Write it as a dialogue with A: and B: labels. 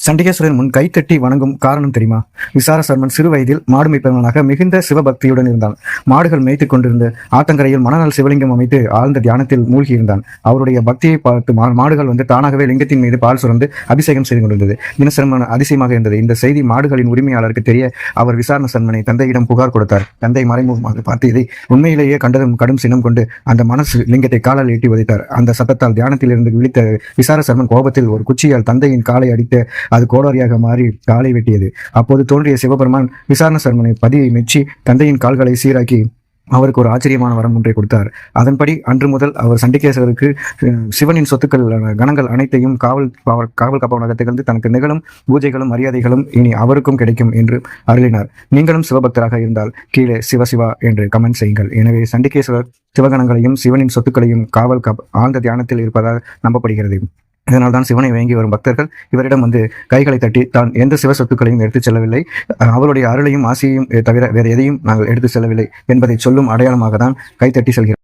A: சண்டிகேஸ்வரன் முன் கைத்தட்டி வணங்கும் காரணம் தெரியுமா? விசார சர்மன் சிறு வயதில் மாடு மேய்ப்பவனாக மிகுந்த சிவபக்தியுடன் இருந்தான். மாடுகள் மேய்த்துக் கொண்டிருந்த ஆத்தங்கரையில் மணநாள் சிவலிங்கம் அமைத்து ஆழ்ந்த தியானத்தில் மூழ்கி இருந்தான். அவருடைய பக்தியை பார்த்து மாடுகள் தானாகவே லிங்கத்தின் மீது பால் சுரந்து அபிஷேகம் செய்து கொண்டிருந்தது. தினசர்மன் அதிசயமாக இருந்தது. இந்த செய்தி மாடுகளின் உரிமையாளருக்கு தெரிய அவர் விசாரண சர்மனை தந்தையிடம் புகார் கொடுத்தார். தந்தை மறைமுகமாக பார்த்து இதை உண்மையிலேயே கண்டதும் கடும் சினம் கொண்டு அந்த மனசு லிங்கத்தை காலால் எட்டி உதைத்தார். அந்த சத்தத்தால் தியானத்தில் இருந்து விழித்த விசார சர்மன் கோபத்தில் ஒரு குச்சியால் தந்தையின் காலை அடித்து அது கோடாரியாக மாறி காலை வெட்டியது. அப்போது தோன்றிய சிவபெருமான் விசாரண சர்மனை பதியை மெச்சி தந்தையின் கால்களை சீராக்கி அவருக்கு ஒரு ஆச்சரியமான வரம் ஒன்றை கொடுத்தார். அதன்படி அன்று முதல் அவர் சண்டிகேஸ்வரருக்கு சிவனின் சொத்துக்கள் கணங்கள் அனைத்தையும் காவல் காப்பவனாக திகழ்ந்து தனக்கு நிகழும் பூஜைகளும் மரியாதைகளும் இனி அவருக்கும் கிடைக்கும் என்று அருளினார். நீங்களும் சிவபக்தராக இருந்தால் கீழே சிவசிவா என்று கமெண்ட் செய்யுங்கள். எனவே சண்டிகேஸ்வரர் சிவகணங்களையும் சிவனின் சொத்துக்களையும் காவல் ஆழ்ந்த தியானத்தில் இருப்பதாக நம்பப்படுகிறது. இதனால்தான் சிவனை வேங்கி வரும் பக்தர்கள் இவரிடம் கைகளை தட்டி தான் எந்த சிவ சொத்துக்களையும் எடுத்துச் செல்லவில்லை, அவருடைய அருளையும் ஆசையையும் தவிர வேறு எதையும் நாங்கள் எடுத்து செல்லவில்லை என்பதை சொல்லும் அடையாளமாக தான் கைத்தட்டி செல்கிறோம்.